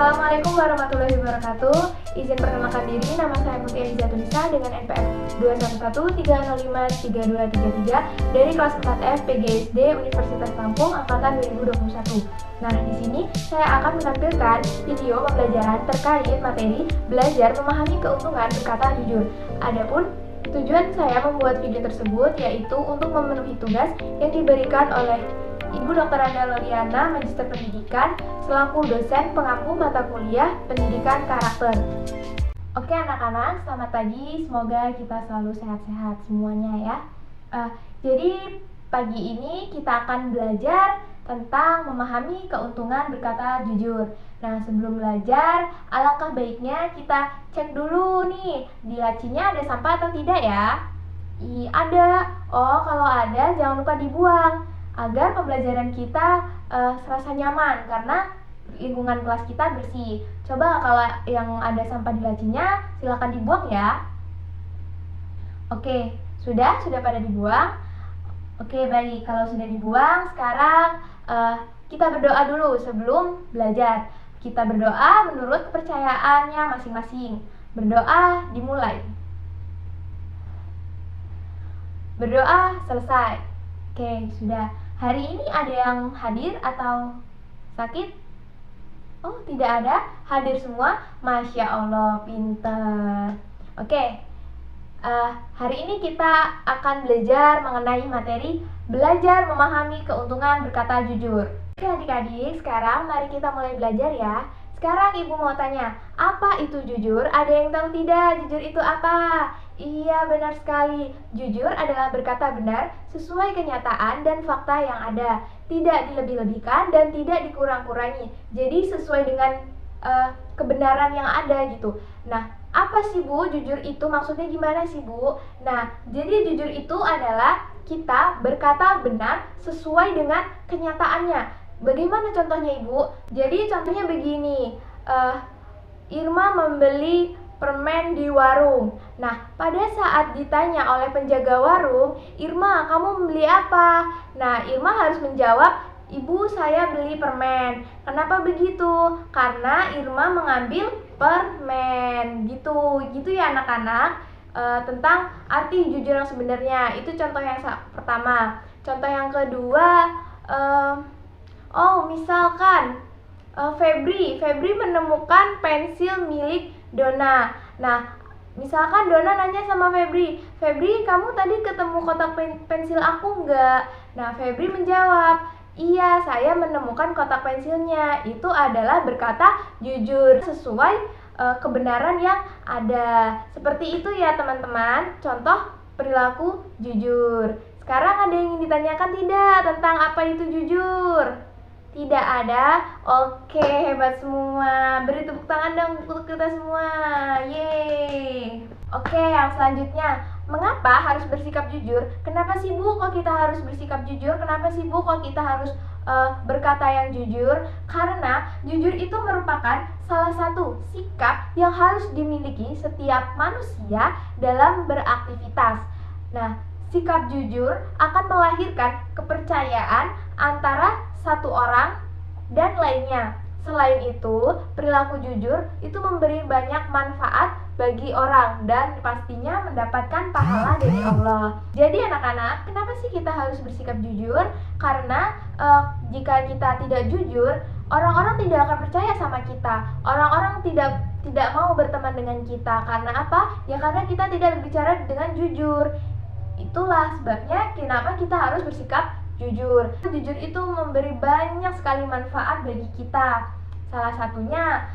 Assalamualaikum warahmatullahi wabarakatuh. Izin perkenalkan diri, nama saya Putri Eliza Tunisa dengan NPM 211-305-3233 dari kelas 4F PGSD Universitas Lampung angkatan 2021. Nah, di sini saya akan menampilkan video pembelajaran terkait materi belajar memahami keuntungan berkata jujur. Adapun tujuan saya membuat video tersebut yaitu untuk memenuhi tugas yang diberikan oleh Ibu Dr. Anda Loliana, Magister Pendidikan, selaku dosen pengampu mata kuliah Pendidikan Karakter. Oke anak-anak, selamat pagi. Semoga kita selalu sehat-sehat semuanya ya. Jadi pagi ini kita akan belajar tentang memahami keuntungan berkata jujur. Nah, sebelum belajar, alangkah baiknya kita cek dulu nih, di lacinya ada sampah atau tidak ya? Ada. Oh, kalau ada jangan lupa dibuang agar pembelajaran kita serasa nyaman karena lingkungan kelas kita bersih. Coba kalau yang ada sampah di lacinya silakan dibuang ya. Oke, sudah pada dibuang. Oke, baik. Kalau sudah dibuang, sekarang kita berdoa dulu sebelum belajar. Kita berdoa menurut kepercayaannya masing-masing. Berdoa dimulai. Berdoa selesai. Oke, sudah. Hari ini ada yang hadir atau sakit? Oh, tidak ada. Hadir semua. Masya Allah, pintar. Oke, hari ini kita akan belajar mengenai materi belajar memahami keuntungan berkata jujur. Oke adik-adik, sekarang mari kita mulai belajar ya. Sekarang ibu mau tanya, apa itu jujur? Ada yang tahu tidak jujur itu apa? Iya, benar sekali. Jujur adalah berkata benar sesuai kenyataan dan fakta yang ada, tidak dilebih-lebihkan dan tidak dikurang-kurangi. Jadi sesuai dengan kebenaran yang ada gitu. Nah, apa sih Bu jujur itu? Maksudnya gimana sih Bu? Nah, jadi jujur itu adalah kita berkata benar sesuai dengan kenyataannya. Bagaimana contohnya Ibu? Jadi contohnya begini, Irma membeli permen di warung. Nah, pada saat ditanya oleh penjaga warung, Irma, kamu membeli apa? Nah, Irma harus menjawab, Ibu, saya beli permen. Kenapa begitu? Karena Irma mengambil permen. Gitu ya anak-anak. Tentang arti jujur yang sebenarnya. Itu contoh yang pertama. Contoh yang kedua, misalkan Febri menemukan pensil milik Dona. Nah, misalkan Dona nanya sama Febri, kamu tadi ketemu kotak pensil aku enggak? Nah, Febri menjawab, iya, saya menemukan kotak pensilnya. Itu adalah berkata jujur sesuai kebenaran yang ada. Seperti itu ya teman-teman, contoh perilaku jujur. Sekarang ada yang ingin ditanyakan tidak tentang apa itu jujur? Tidak ada? Oke, hebat semua. Beri tepuk tangan dong untuk kita semua. Yeay. Oke, yang selanjutnya, mengapa harus bersikap jujur? Kenapa sih Bu kok kita harus bersikap jujur? Kenapa sih Bu kok kita harus berkata yang jujur? Karena jujur itu merupakan salah satu sikap yang harus dimiliki setiap manusia dalam beraktivitas. Nah, sikap jujur akan melahirkan kepercayaan antara satu orang dan lainnya. Selain itu, perilaku jujur itu memberi banyak manfaat bagi orang dan pastinya mendapatkan pahala dari Allah. Jadi anak-anak, kenapa sih kita harus bersikap jujur? Karena jika kita tidak jujur, orang-orang tidak akan percaya sama kita. Orang-orang tidak mau berteman dengan kita. Karena apa? Ya karena kita tidak berbicara dengan jujur. Itulah sebabnya kenapa kita harus bersikap jujur. Jujur itu memberi banyak sekali manfaat bagi kita. Salah satunya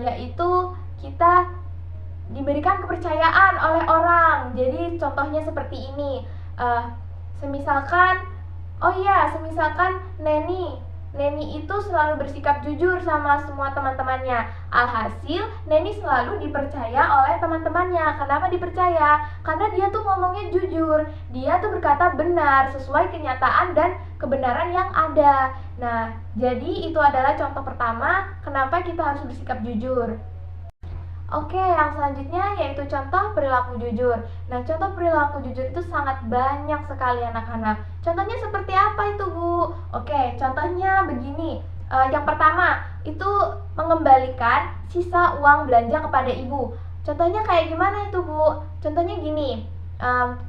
yaitu kita diberikan kepercayaan oleh orang. Jadi contohnya seperti ini. Semisalkan Neni itu selalu bersikap jujur sama semua teman-temannya. Alhasil, Neni selalu dipercaya oleh teman-temannya. Kenapa dipercaya? Karena dia tuh ngomongnya jujur. Dia tuh berkata benar sesuai kenyataan dan kebenaran yang ada. Nah, jadi itu adalah contoh pertama kenapa kita harus bersikap jujur. Oke, yang selanjutnya yaitu contoh perilaku jujur. Nah, contoh perilaku jujur itu sangat banyak sekali anak-anak. Contohnya seperti apa itu, Bu? Oke, contohnya begini. Yang pertama itu mengembalikan sisa uang belanja kepada ibu. Contohnya kayak gimana itu, Bu? Contohnya gini,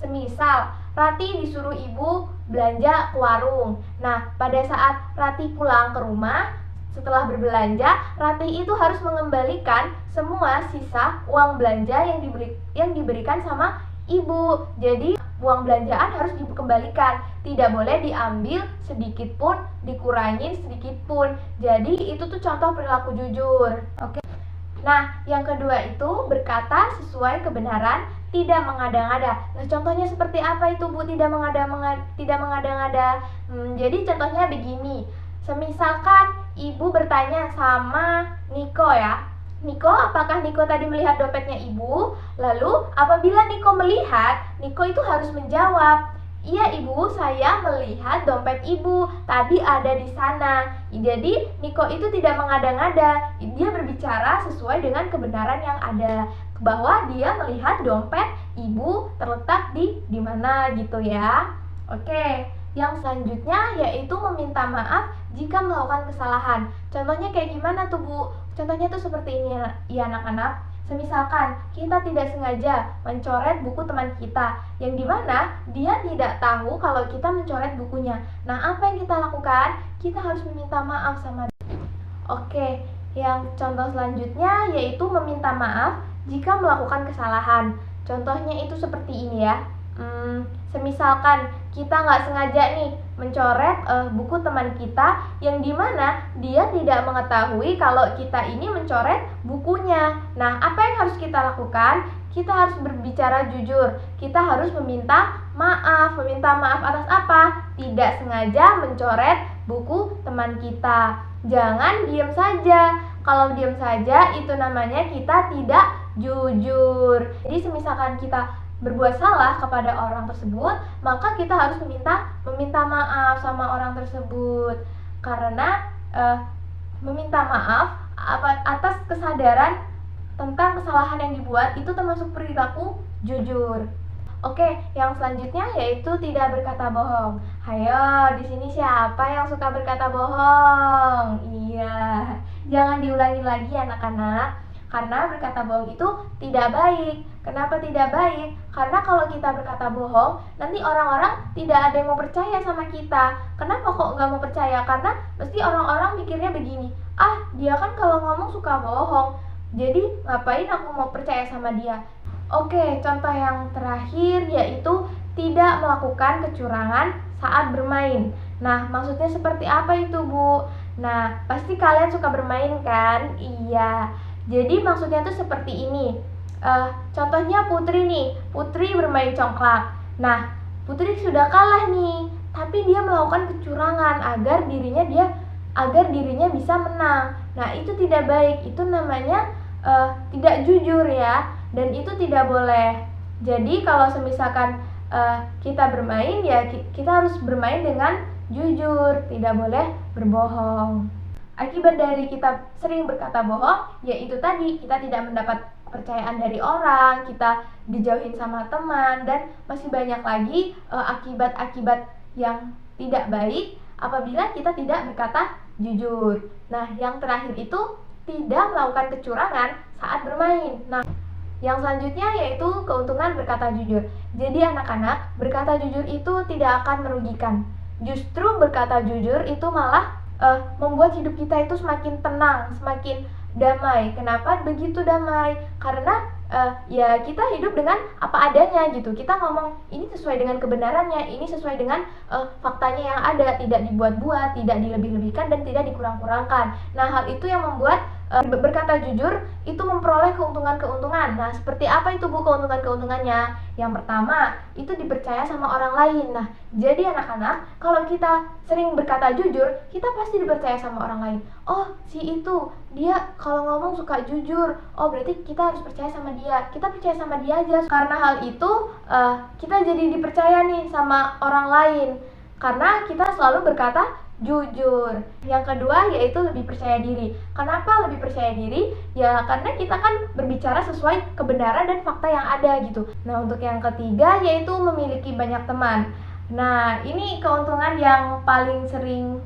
semisal Rati disuruh ibu belanja ke warung. Nah, pada saat Rati pulang ke rumah setelah berbelanja, Rati itu harus mengembalikan semua sisa uang belanja yang diberikan sama ibu. Jadi uang belanjaan harus dikembalikan, tidak boleh diambil sedikit pun, dikurangin sedikit pun. Jadi itu tuh contoh perilaku jujur. Oke. Nah, yang kedua itu berkata sesuai kebenaran, tidak mengada-ngada. Nah, contohnya seperti apa itu, Bu? Tidak mengada-ngada. Jadi contohnya begini. Semisalkan ibu bertanya sama Niko ya, Niko, apakah Niko tadi melihat dompetnya ibu? Lalu apabila Niko melihat, Niko itu harus menjawab, iya ibu, saya melihat dompet ibu, tadi ada di sana. Jadi Niko itu tidak mengada-ngada, dia berbicara sesuai dengan kebenaran yang ada, bahwa dia melihat dompet ibu terletak di mana gitu ya. Oke. Yang selanjutnya yaitu meminta maaf jika melakukan kesalahan. Contohnya kayak gimana tuh, Bu? Contohnya tuh seperti ini ya anak-anak. Semisalkan kita tidak sengaja mencoret buku teman kita, yang dimana dia tidak tahu kalau kita mencoret bukunya. Nah, apa yang kita lakukan? Kita harus meminta maaf sama dia. Oke, yang contoh selanjutnya yaitu meminta maaf jika melakukan kesalahan. Contohnya itu seperti ini ya. Semisalkan kita nggak sengaja nih mencoret buku teman kita, yang dimana dia tidak mengetahui kalau kita ini mencoret bukunya. Nah, apa yang harus kita lakukan? Kita harus berbicara jujur. Kita harus meminta maaf. Meminta maaf atas apa? Tidak sengaja mencoret buku teman kita. Jangan diam saja. Kalau diam saja itu namanya kita tidak jujur. Jadi semisalkan kita berbuat salah kepada orang tersebut, maka kita harus meminta maaf sama orang tersebut. Karena meminta maaf atas kesadaran tentang kesalahan yang dibuat itu termasuk perilaku jujur. Oke, yang selanjutnya yaitu tidak berkata bohong. Hayo, di sini siapa yang suka berkata bohong? Iya, jangan diulangi lagi anak-anak. Karena berkata bohong itu tidak baik. Kenapa tidak baik? Karena kalau kita berkata bohong, nanti orang-orang tidak ada yang mau percaya sama kita. Kenapa kok nggak mau percaya? Karena mesti orang-orang mikirnya begini, dia kan kalau ngomong suka bohong, jadi ngapain aku mau percaya sama dia. Oke, contoh yang terakhir yaitu tidak melakukan kecurangan saat bermain. Nah, maksudnya seperti apa itu, Bu? Nah, pasti kalian suka bermain kan? Iya. Jadi maksudnya tuh seperti ini. Contohnya Putri nih, Putri bermain congklak. Nah, Putri sudah kalah nih, tapi dia melakukan kecurangan agar dirinya bisa menang. Nah, itu tidak baik. Itu namanya tidak jujur ya, dan itu tidak boleh. Jadi kalau semisalkan kita bermain ya kita harus bermain dengan jujur, tidak boleh berbohong. Akibat dari kita sering berkata bohong, yaitu tadi kita tidak mendapat kepercayaan dari orang, kita dijauhin sama teman, dan masih banyak lagi akibat-akibat yang tidak baik apabila kita tidak berkata jujur. Nah, yang terakhir itu tidak melakukan kecurangan saat bermain. Nah, yang selanjutnya yaitu keuntungan berkata jujur. Jadi anak-anak, berkata jujur itu tidak akan merugikan. Justru berkata jujur itu malah membuat hidup kita itu semakin tenang, semakin damai. Kenapa begitu damai? Karena ya kita hidup dengan apa adanya gitu. Kita ngomong ini sesuai dengan kebenarannya, ini sesuai dengan faktanya yang ada, tidak dibuat-buat, tidak dilebih-lebihkan, dan tidak dikurang-kurangkan. Nah, hal itu yang membuat berkata jujur itu memperoleh keuntungan-keuntungan. Nah, seperti apa itu, Bu, keuntungan-keuntungannya? Yang pertama, itu dipercaya sama orang lain. Nah, jadi anak-anak, kalau kita sering berkata jujur, kita pasti dipercaya sama orang lain. Oh, si itu, dia kalau ngomong suka jujur. Oh, berarti kita harus percaya sama dia. Kita percaya sama dia aja. Karena hal itu, kita jadi dipercaya nih sama orang lain. Karena kita selalu berkata jujur. Yang kedua yaitu lebih percaya diri. Kenapa lebih percaya diri? Ya karena kita kan berbicara sesuai kebenaran dan fakta yang ada gitu. Nah, untuk yang ketiga yaitu memiliki banyak teman. Nah, ini keuntungan yang paling sering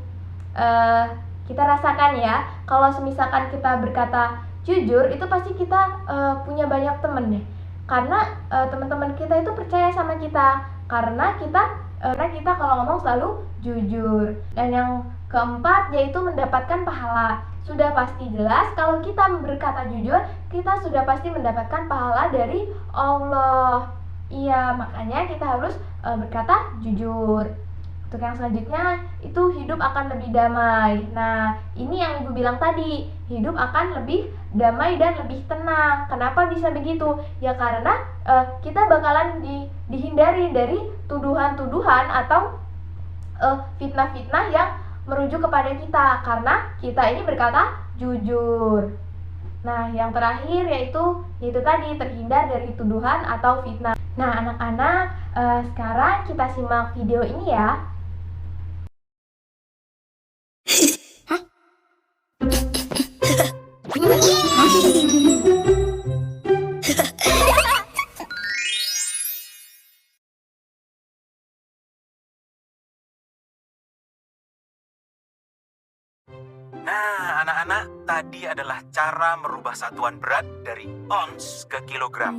kita rasakan ya, kalau misalkan kita berkata jujur, itu pasti kita punya banyak temen deh. Karena teman-teman kita itu percaya sama kita, karena kita kalau ngomong selalu jujur. Dan yang keempat yaitu mendapatkan pahala. Sudah pasti jelas kalau kita berkata jujur, kita sudah pasti mendapatkan pahala dari Allah. Iya, makanya kita harus berkata jujur. Untuk yang selanjutnya itu hidup akan lebih damai. Nah, ini yang Ibu bilang tadi, hidup akan lebih damai dan lebih tenang. Kenapa bisa begitu? Ya karena kita bakalan dihindari dari tuduhan-tuduhan atau fitnah-fitnah yang merujuk kepada kita, karena kita ini berkata jujur. Nah, yang terakhir yaitu tadi, terhindar dari tuduhan atau fitnah. Nah, anak-anak, sekarang kita simak video ini ya. Nah, anak-anak, tadi adalah cara merubah satuan berat dari ons ke kilogram.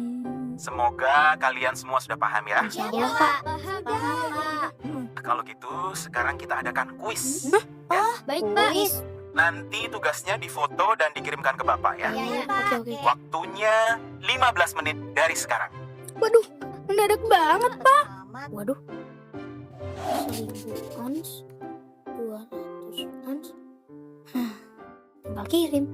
Semoga kalian semua sudah paham ya. Ya, Pak. Paham. Kalau gitu, sekarang kita adakan kuis. Baik, Pak. Nanti tugasnya difoto dan dikirimkan ke Bapak ya. Ya, Pak. Oke. Waktunya 15 menit dari sekarang. Waduh, mendadak banget, Pak. Waduh. 1000 ons, 200 ons. Tinggal kirim.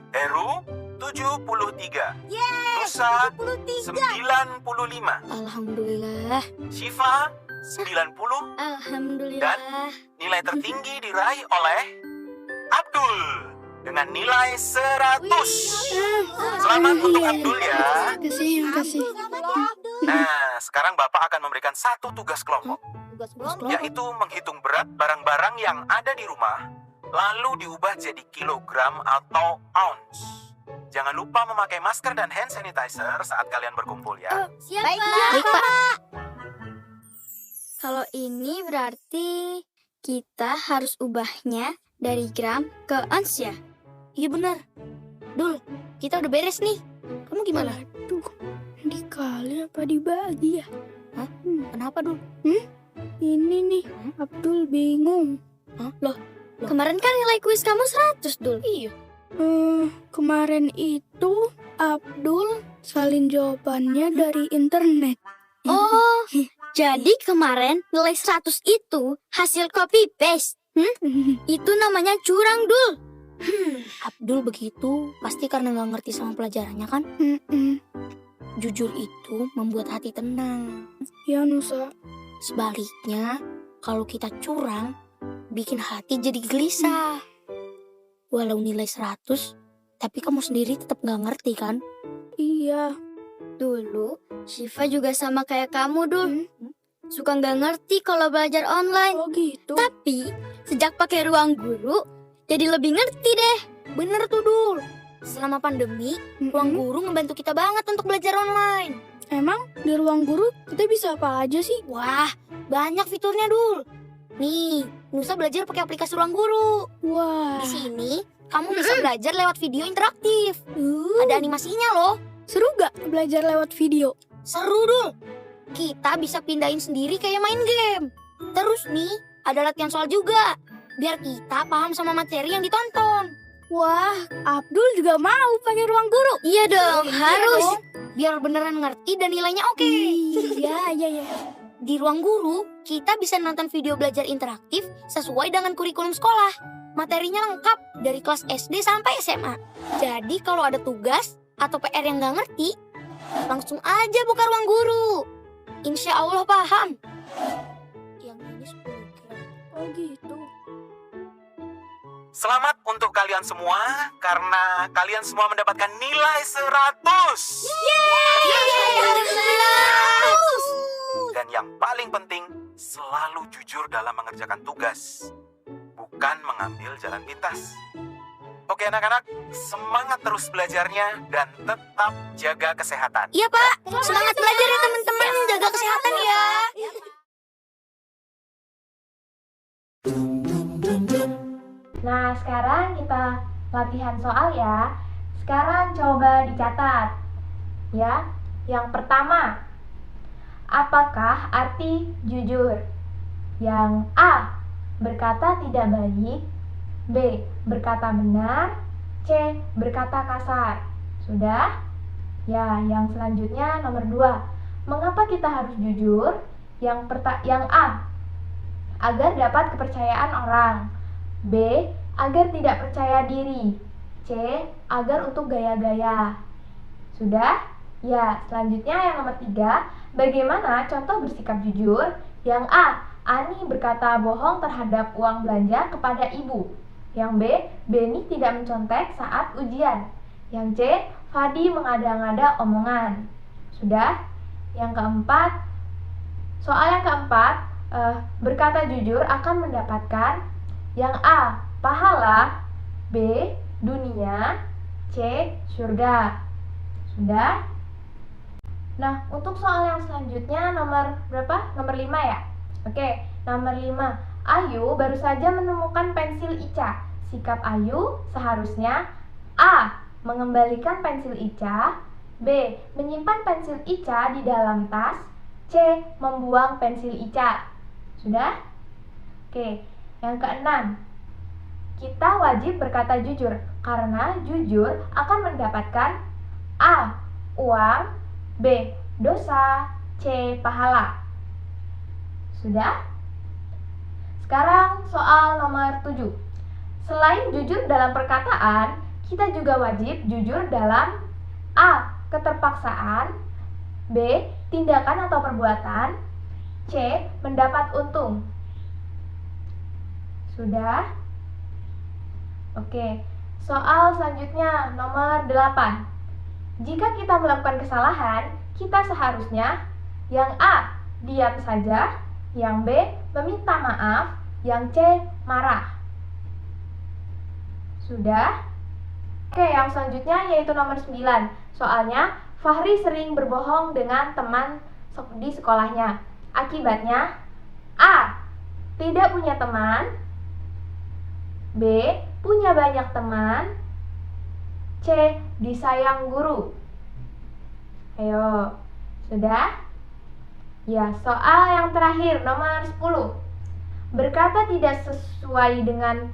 Heru 73. Nusa 95. Alhamdulillah. Syifa 90. Alhamdulillah. Nilai tertinggi diraih oleh Abdul dengan nilai 100. Selamat untuk Abdul ya. Terima kasih. Nah, sekarang Bapak akan memberikan satu tugas kelompok, Tugas yaitu menghitung berat barang-barang yang ada di rumah, lalu diubah jadi kilogram atau ounce. Jangan lupa memakai masker dan hand sanitizer saat kalian berkumpul ya. Baik, Pak. Kalau ini berarti kita harus ubahnya dari gram ke ons ya? Iya benar. Dul, kita udah beres nih. Kamu gimana? Aduh, dikali apa dibagi ya? Hah? Kenapa, Dul? Ini nih, Abdul bingung. Loh, kemarin kan nilai kuis kamu 100, Dul. Iya. Kemarin itu Abdul salin jawabannya dari internet. Oh, jadi kemarin nilai 100 itu hasil copy paste. Itu namanya curang, Dul. Abdul begitu pasti karena nggak ngerti sama pelajarannya kan? Jujur itu membuat hati tenang. Ya, Nusa. Sebaliknya, kalau kita curang, bikin hati jadi gelisah. Walau nilai 100, tapi kamu sendiri tetap nggak ngerti kan? Iya. Dulu, Syifa juga sama kayak kamu, Dul. Suka nggak ngerti kalau belajar online. Oh gitu. Tapi, sejak pakai ruang guru, jadi lebih ngerti deh. Bener tuh, Dul. Selama pandemi, ruang guru ngebantu kita banget untuk belajar online. Emang di ruang guru kita bisa apa aja sih? Wah, banyak fiturnya, Dul. Nih, Nusa belajar pakai aplikasi ruang guru. Wah. Di sini, kamu bisa belajar lewat video interaktif. Ada animasinya loh. Seru gak belajar lewat video? Seru, Dul. Kita bisa pindahin sendiri kayak main game. Terus nih, ada latihan soal juga. Biar kita paham sama materi yang ditonton. Wah, Abdul juga mau pakai ruang guru. Iya dong, harus. Biar beneran ngerti dan nilainya oke. Iya. Di ruang guru, kita bisa nonton video belajar interaktif sesuai dengan kurikulum sekolah. Materinya lengkap dari kelas SD sampai SMA. Jadi kalau ada tugas atau PR yang nggak ngerti, langsung aja buka ruang guru. Insya Allah paham. Yang ini 10 gram. Oh gitu. Selamat untuk kalian semua, karena kalian semua mendapatkan nilai 100. Dan yang paling penting, selalu jujur dalam mengerjakan tugas, bukan mengambil jalan pintas. Oke anak-anak, semangat terus belajarnya dan tetap jaga kesehatan. Iya Pak, semangat belajar ya teman-teman, jaga kesehatan ya. Nah, sekarang kita latihan soal ya. Sekarang coba dicatat. Ya. Yang pertama, apakah arti jujur? Yang A, berkata tidak baik. B, berkata benar. C, berkata kasar. Sudah? Ya, yang selanjutnya nomor 2. Mengapa kita harus jujur? Yang A, agar dapat kepercayaan orang. B, agar tidak percaya diri. C, agar untuk gaya-gaya. Sudah? Ya, selanjutnya yang nomor 3. Bagaimana contoh bersikap jujur? Yang A, Ani berkata bohong terhadap uang belanja kepada ibu. Yang B, Beni tidak mencontek saat ujian. Yang C, Fadi mengada-ngada omongan. Sudah? Yang keempat, soal yang keempat, berkata jujur akan mendapatkan yang A, pahala. B, dunia. C, surga. Sudah? Nah, untuk soal yang selanjutnya nomor berapa? Nomor 5 ya? Oke, nomor 5. Ayu baru saja menemukan pensil Ica. Sikap Ayu seharusnya A, mengembalikan pensil Ica. B, menyimpan pensil Ica di dalam tas. C, membuang pensil Ica. Sudah? Oke, yang keenam. Kita wajib berkata jujur karena jujur akan mendapatkan A, uang. B, dosa. C, pahala. Sudah? Sekarang soal nomor 7. Selain jujur dalam perkataan, kita juga wajib jujur dalam A, keterpaksaan. B, tindakan atau perbuatan. C, mendapat untung. Sudah? Oke, soal selanjutnya nomor 8. Jika kita melakukan kesalahan, kita seharusnya yang A, diam saja. Yang B, meminta maaf. Yang C, marah. Sudah? Oke, yang selanjutnya yaitu nomor 9. Soalnya, Fahri sering berbohong dengan teman di sekolahnya. Akibatnya, A, tidak punya teman. B, punya banyak teman. C, disayang guru. Ayo, sudah? Ya, soal yang terakhir, nomor 10. Berkata tidak sesuai dengan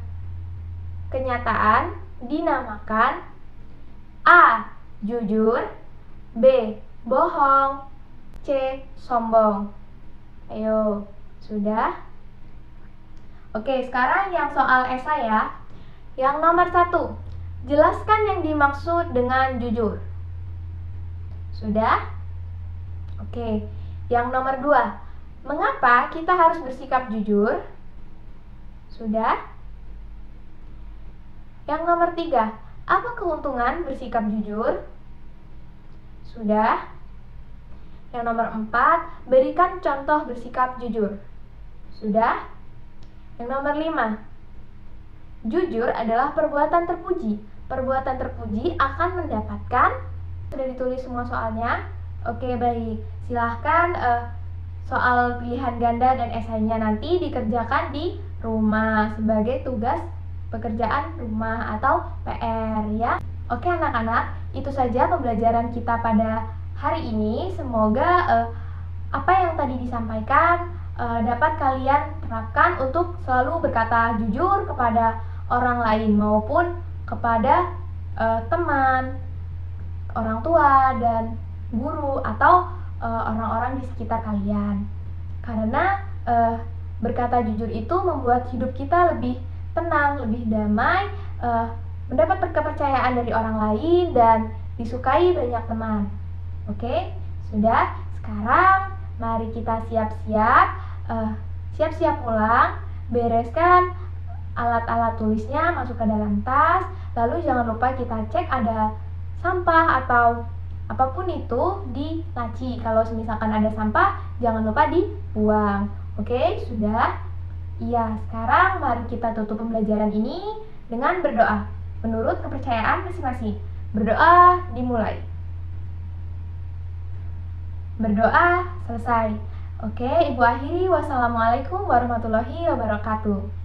kenyataan dinamakan A, jujur. B, bohong. C, sombong. Ayo, sudah? Oke, sekarang yang soal esai ya. Yang nomor 1. Jelaskan yang dimaksud dengan jujur. Sudah? Oke. Yang nomor 2. Mengapa kita harus bersikap jujur? Sudah? Yang nomor 3. Apa keuntungan bersikap jujur? Sudah? Yang nomor 4. Berikan contoh bersikap jujur. Sudah? Yang nomor 5. Jujur adalah perbuatan terpuji. Perbuatan terpuji akan mendapatkan. Sudah ditulis semua soalnya? Oke, baik. Silahkan soal pilihan ganda dan esainya nanti dikerjakan di rumah sebagai tugas pekerjaan rumah atau PR ya. Oke anak-anak, itu saja pembelajaran kita pada hari ini. Semoga apa yang tadi disampaikan dapat kalian terapkan untuk selalu berkata jujur kepada orang lain maupun kepada teman, orang tua, dan guru atau orang-orang di sekitar kalian. Karena berkata jujur itu membuat hidup kita lebih tenang, lebih damai, mendapat kepercayaan dari orang lain, dan disukai banyak teman. Oke, sudah. Sekarang mari kita siap-siap pulang, bereskan alat-alat tulisnya, masuk ke dalam tas. Lalu jangan lupa kita cek ada sampah atau apapun itu di laci. Kalau misalkan ada sampah, jangan lupa dibuang. Oke, sudah? Iya, sekarang mari kita tutup pembelajaran ini dengan berdoa menurut kepercayaan masing-masing. Berdoa dimulai. Berdoa selesai. Oke, Ibu akhiri. Wassalamualaikum warahmatullahi wabarakatuh.